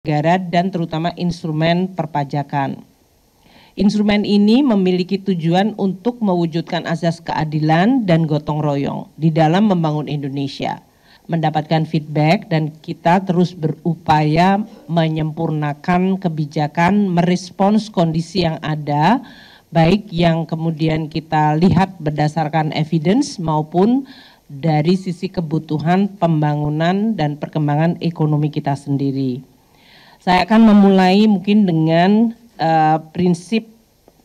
negara dan terutama instrumen perpajakan. Instrumen ini memiliki tujuan untuk mewujudkan azas keadilan dan gotong royong di dalam membangun Indonesia, mendapatkan feedback dan kita terus berupaya menyempurnakan kebijakan, merespons kondisi yang ada, baik yang kemudian kita lihat berdasarkan evidence maupun dari sisi kebutuhan pembangunan dan perkembangan ekonomi kita sendiri. Saya akan memulai mungkin dengan prinsip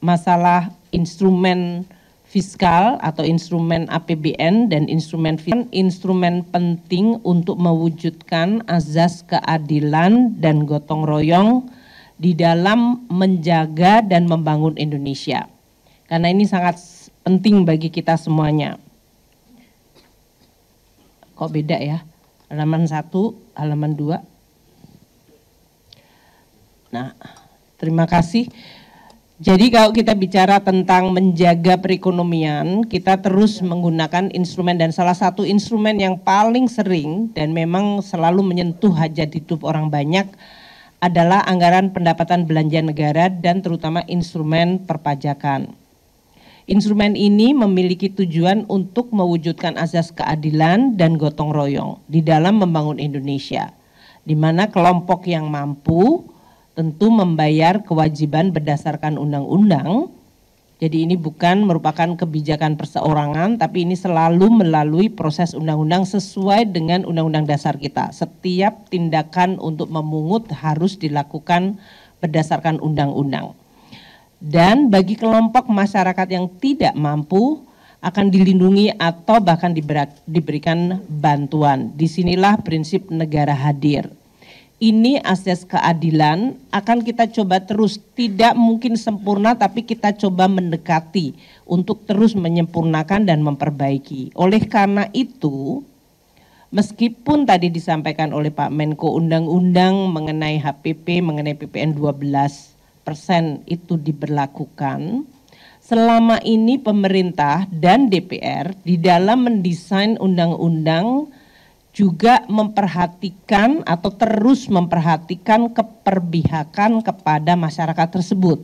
masalah instrumen fiskal atau instrumen APBN dan instrumen penting untuk mewujudkan azas keadilan dan gotong royong di dalam menjaga dan membangun Indonesia. Karena ini sangat penting bagi kita semuanya. Kok beda ya? Halaman 1, halaman 2. Nah, terima kasih. Jadi kalau kita bicara tentang menjaga perekonomian, kita terus menggunakan instrumen dan salah satu instrumen yang paling sering dan memang selalu menyentuh hajat hidup orang banyak adalah anggaran pendapatan belanja negara dan terutama instrumen perpajakan. Instrumen ini memiliki tujuan untuk mewujudkan azas keadilan dan gotong royong di dalam membangun Indonesia, di mana kelompok yang mampu tentu membayar kewajiban berdasarkan undang-undang. Jadi ini bukan merupakan kebijakan perseorangan, tapi ini selalu melalui proses undang-undang sesuai dengan undang-undang dasar kita. Setiap tindakan untuk memungut harus dilakukan berdasarkan undang-undang. Dan bagi kelompok masyarakat yang tidak mampu akan dilindungi atau bahkan diberikan bantuan. Disinilah prinsip negara hadir. Ini asas keadilan akan kita coba terus, tidak mungkin sempurna tapi kita coba mendekati untuk terus menyempurnakan dan memperbaiki. Oleh karena itu, meskipun tadi disampaikan oleh Pak Menko undang-undang mengenai HPP, mengenai PPN 12% itu diberlakukan, selama ini pemerintah dan DPR di dalam mendesain undang-undang juga memperhatikan atau terus memperhatikan keperpihakan kepada masyarakat tersebut.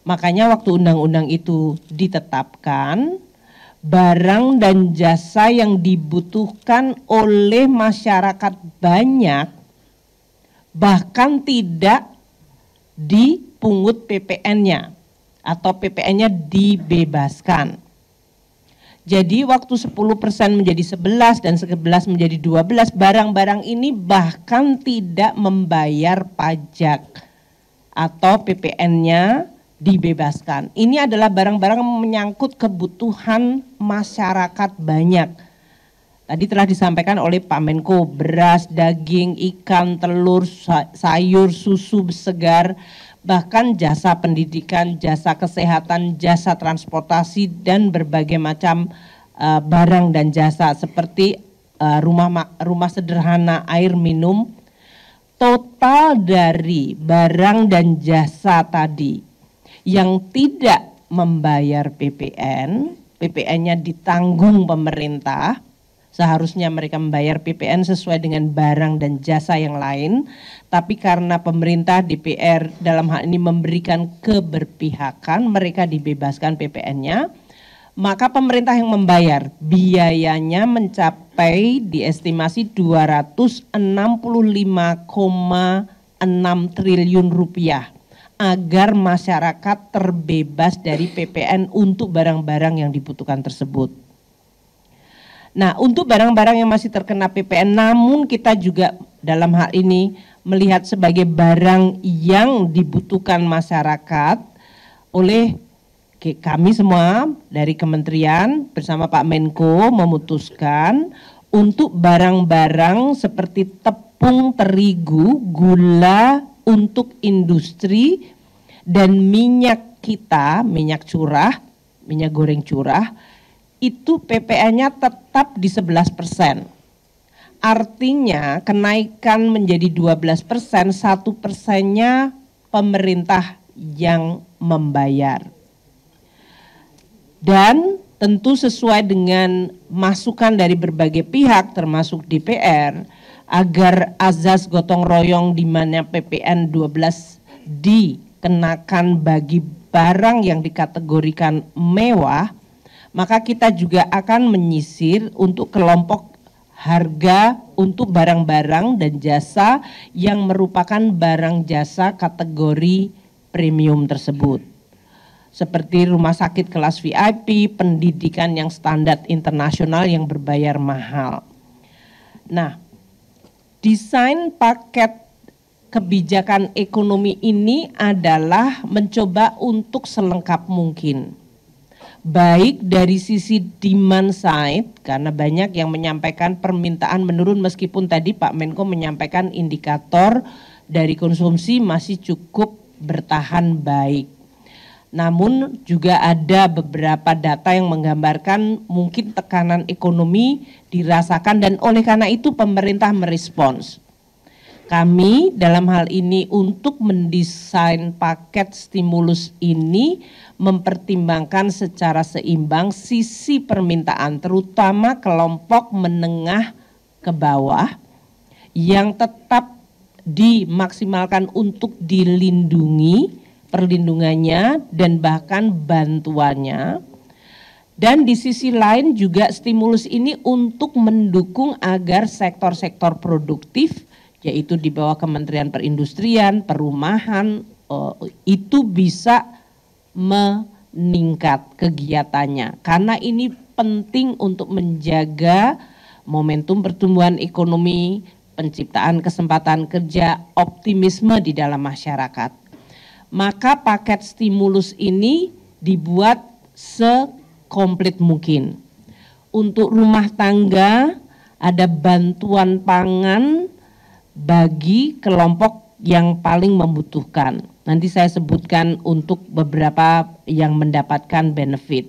Makanya waktu undang-undang itu ditetapkan, barang dan jasa yang dibutuhkan oleh masyarakat banyak bahkan tidak dipungut PPN-nya atau PPN-nya dibebaskan. Jadi waktu 10% menjadi 11 dan 11 menjadi 12, barang-barang ini bahkan tidak membayar pajak atau PPN-nya dibebaskan. Ini adalah barang-barang yang menyangkut kebutuhan masyarakat banyak. Tadi telah disampaikan oleh Pak Menko, beras, daging, ikan, telur, sayur, susu segar, bahkan jasa pendidikan, jasa kesehatan, jasa transportasi, dan berbagai macam barang dan jasa seperti rumah sederhana, air minum. Total dari barang dan jasa tadi yang tidak membayar PPN, PPN-nya ditanggung pemerintah, seharusnya mereka membayar PPN sesuai dengan barang dan jasa yang lain, tapi karena pemerintah DPR dalam hal ini memberikan keberpihakan, mereka dibebaskan PPN-nya, maka pemerintah yang membayar biayanya mencapai diestimasi 265,6 triliun rupiah agar masyarakat terbebas dari PPN untuk barang-barang yang dibutuhkan tersebut. Nah, untuk barang-barang yang masih terkena PPN, namun kita juga dalam hal ini melihat sebagai barang yang dibutuhkan masyarakat oleh kami semua dari kementerian bersama Pak Menko memutuskan untuk barang-barang seperti tepung terigu, gula untuk industri, dan minyak kita, minyak curah, minyak goreng curah, itu PPN-nya tetap di 11%. Artinya kenaikan menjadi 12%, 1%-nya pemerintah yang membayar. Dan tentu sesuai dengan masukan dari berbagai pihak termasuk DPR, agar azas gotong royong di mana PPN 12 dikenakan bagi barang yang dikategorikan mewah, maka kita juga akan menyisir untuk kelompok harga untuk barang-barang dan jasa yang merupakan barang jasa kategori premium tersebut. Seperti rumah sakit kelas VIP, pendidikan yang standar internasional yang berbayar mahal. Nah, desain paket kebijakan ekonomi ini adalah mencoba untuk selengkap mungkin. Baik dari sisi demand side, karena banyak yang menyampaikan permintaan menurun meskipun tadi Pak Menko menyampaikan indikator dari konsumsi masih cukup bertahan baik. Namun juga ada beberapa data yang menggambarkan mungkin tekanan ekonomi dirasakan dan oleh karena itu pemerintah merespons. Kami dalam hal ini untuk mendesain paket stimulus ini mempertimbangkan secara seimbang sisi permintaan terutama kelompok menengah ke bawah yang tetap dimaksimalkan untuk dilindungi perlindungannya dan bahkan bantuannya. Dan di sisi lain juga stimulus ini untuk mendukung agar sektor-sektor produktif yaitu di bawah Kementerian Perindustrian, Perumahan itu bisa meningkat kegiatannya karena ini penting untuk menjaga momentum pertumbuhan ekonomi, penciptaan kesempatan kerja, optimisme di dalam masyarakat. Maka paket stimulus ini dibuat sekomplit mungkin. Untuk rumah tangga ada bantuan pangan bagi kelompok yang paling membutuhkan. Nanti saya sebutkan untuk beberapa yang mendapatkan benefit.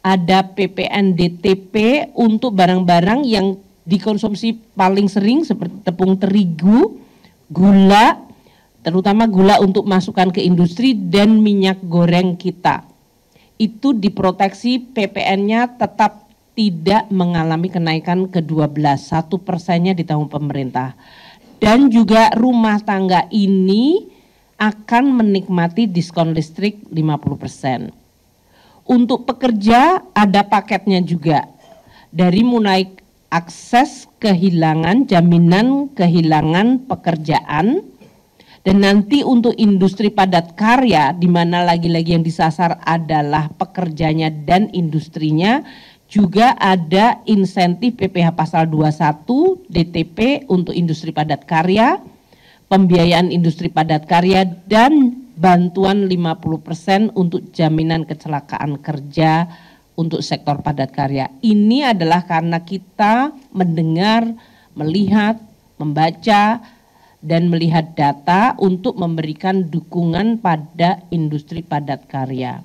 Ada PPN DTP untuk barang-barang yang dikonsumsi paling sering seperti tepung terigu, gula, terutama gula untuk masukan ke industri dan minyak goreng kita. Itu diproteksi PPN-nya tetap tidak mengalami kenaikan ke-12, 1%-nya ditanggung pemerintah. Dan juga rumah tangga ini akan menikmati diskon listrik 50%. Untuk pekerja ada paketnya juga. Dari mulai akses kehilangan, jaminan kehilangan pekerjaan, dan nanti untuk industri padat karya di mana lagi-lagi yang disasar adalah pekerjanya dan industrinya, juga ada insentif PPh pasal 21 DTP untuk industri padat karya, pembiayaan industri padat karya dan bantuan 50% untuk jaminan kecelakaan kerja untuk sektor padat karya. Ini adalah karena kita mendengar, melihat, membaca dan melihat data untuk memberikan dukungan pada industri padat karya.